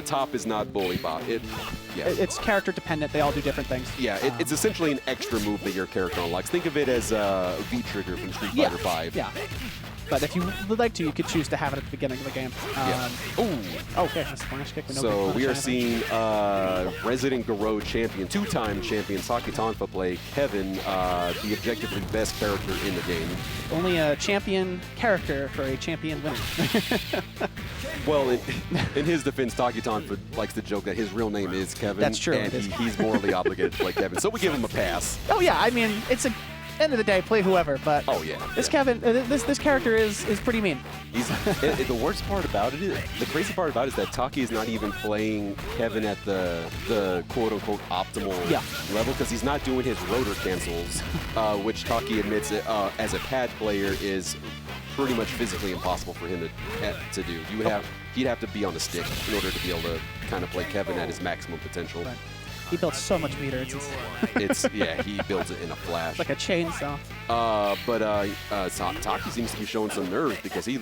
top is not bully bop. It's character dependent. They all do different things. Yeah, it's essentially an extra move that your character unlocks. Think of it as V-Trigger from Street Fighter V. Yeah. But if you would like to, you could choose to have it at the beginning of the game. Okay, that's a flash kick. So we are seeing resident Garou champion, 2-time champion TakiTonfa play Kevin, the objectively best character in the game. Only a champion character for a champion winner. Well, in his defense, TakiTonfa likes to joke that his real name is Kevin. That's true. And he's morally obligated to play Kevin. So we give him a pass. Oh yeah, I mean, it's a end of the day, play whoever, but Kevin, this character is pretty mean. The worst part about it is, the crazy part about it is that Taki is not even playing Kevin at the quote-unquote optimal level, because he's not doing his rotor cancels, which Taki admits as a pad player is pretty much physically impossible for him to do. He'd have to be on a stick in order to be able to kind of play Kevin at his maximum potential. Right. He built so much meter. Yeah, he builds it in a flash. Like a chainsaw. Taki seems to be showing some nerve because he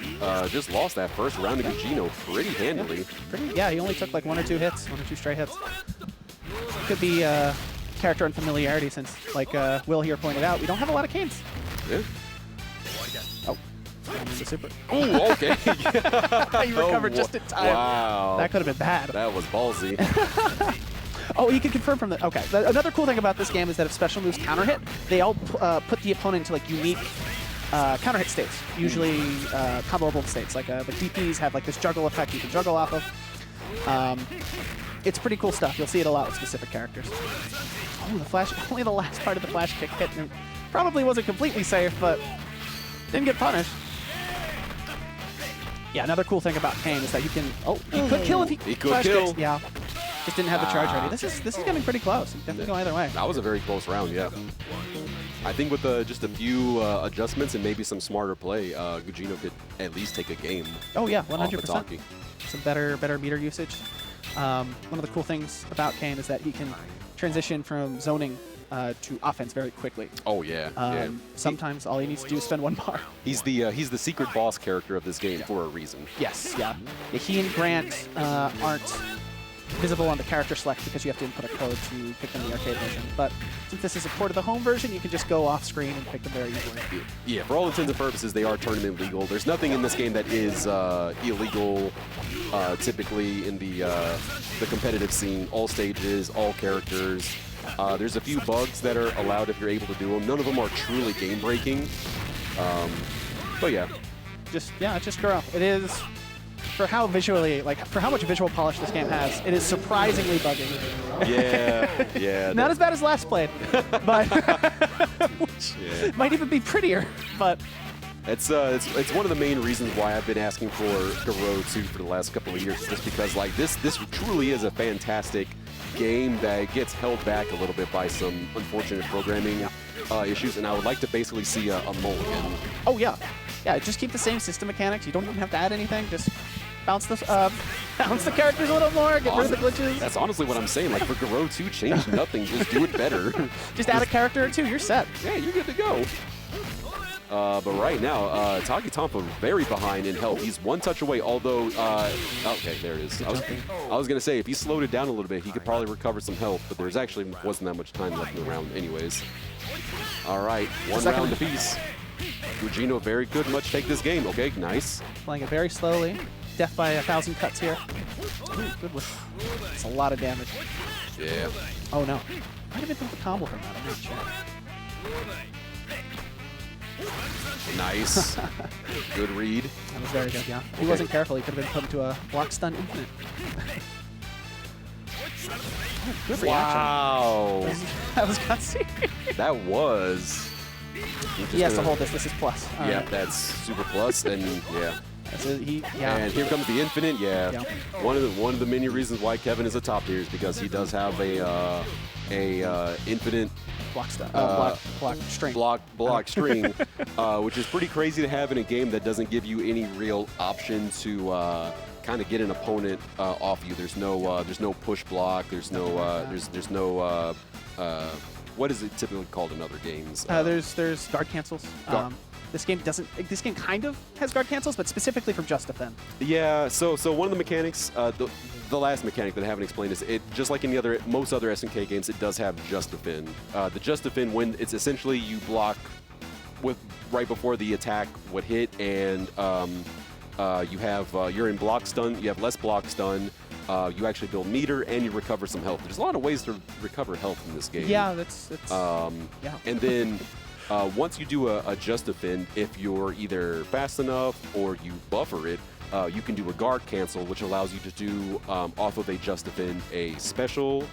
just lost that first round of Gugeno pretty handily. Yeah, he only took like 1 or 2 hits, 1 or 2 straight hits. Could be character unfamiliarity since, like Will here pointed out, we don't have a lot of Kains. Yeah. Oh. The super. Oh, okay. He recovered just in time. Wow. That could have been bad. That was ballsy. Oh, you can confirm from the... Okay. Another cool thing about this game is that if special moves counter hit, they all put the opponent into like unique counter hit states, usually comboable states. Like DPs have like this juggle effect you can juggle off of. It's pretty cool stuff. You'll see it a lot with specific characters. Oh, the flash... Only the last part of the flash kick hit. And probably wasn't completely safe, but didn't get punished. Yeah, another cool thing about Kain is that you can... Oh, he could kill if he could kill. Kicks. Yeah. Just didn't have the charge ready. This is getting pretty close. It definitely go either way. That was a very close round, yeah. I think with just a few adjustments and maybe some smarter play, Gugeno could at least take a game. Oh yeah, 100%. Some better meter usage. One of the cool things about Kain is that he can transition from zoning to offense very quickly. Oh yeah. Sometimes all he needs to do is spend 1 bar. He's the secret boss character of this game for a reason. Yes, yeah. He and Grant aren't visible on the character select because you have to input a code to pick them in the arcade version. But since this is a port of the home version, you can just go off screen and pick them very easily. Yeah, for all intents and purposes, they are tournament legal. There's nothing in this game that is illegal. Typically in the competitive scene, all stages, all characters. There's a few bugs that are allowed if you're able to do them. None of them are truly game breaking. But yeah, just Garou. It is. For how much visual polish this game has, it is surprisingly buggy. Yeah. Not as bad as last played, but which might even be prettier. But it's one of the main reasons why I've been asking for Garou 2 for the last couple of years, just because like this truly is a fantastic game that gets held back a little bit by some unfortunate programming issues, and I would like to basically see a mulligan. Oh yeah. Yeah, just keep the same system mechanics. You don't even have to add anything. Just bounce the characters a little more, get rid of the glitches. That's honestly what I'm saying. Like for Garou 2, change nothing. Just do it better. Just add a character or 2. You're set. Yeah, you're good to go. But right now, TakiTonfa very behind in health. He's 1 touch away, although... okay, there it is. I was going to say, if he slowed it down a little bit, he could probably recover some health, but there's actually wasn't that much time left in the round anyways. All right, 1 round apiece. Gugeno very good, much take this game. Okay, nice. Playing it very slowly. Death by 1,000 cuts here. Ooh, good one. It's a lot of damage. Yeah. Oh no. Might have been the combo from that. I'm not sure. Nice. Good read. That was very good, yeah. If he wasn't careful, he could have been put into a block stun infinite. Oh, good reaction. Wow. That was gutsy. That was. He has to hold this. This is plus. Yeah, that's super plus, and yeah. And here comes the infinite. Yeah. One of the many reasons why Kevin is a top tier is because he does have a infinite block stun. Block string, which is pretty crazy to have in a game that doesn't give you any real option to kind of get an opponent off you. There's no push block. There's no what is it typically called in other games? There's guard cancels. This game doesn't. This game kind of has guard cancels, but specifically from Just Defend. Yeah. So one of the mechanics, the last mechanic that I haven't explained is it just like any other most other SNK games, it does have just defend. The just defend when it's essentially you block with right before the attack would hit, and you have you're in block stun. You have less block stun. You actually build meter and you recover some health. There's a lot of ways to recover health in this game. Yeah, that's yeah. And then once you do a just defend, if you're either fast enough or you buffer it, you can do a guard cancel, which allows you to do off of a just defend a special,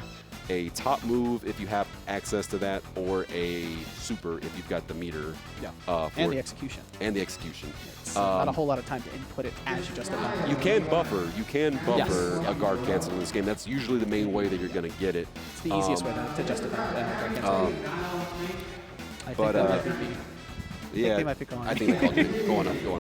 a top move if you have access to that, or a super if you've got the meter. Yeah. And the execution. And the execution. It's not a whole lot of time to input it as you just defend. You can buffer. You can buffer a guard cancel in this game. That's usually the main way that you're going to get it. It's the easiest way to just defend guard cancel. I think that might be. Yeah, they might be going. I think they're going up.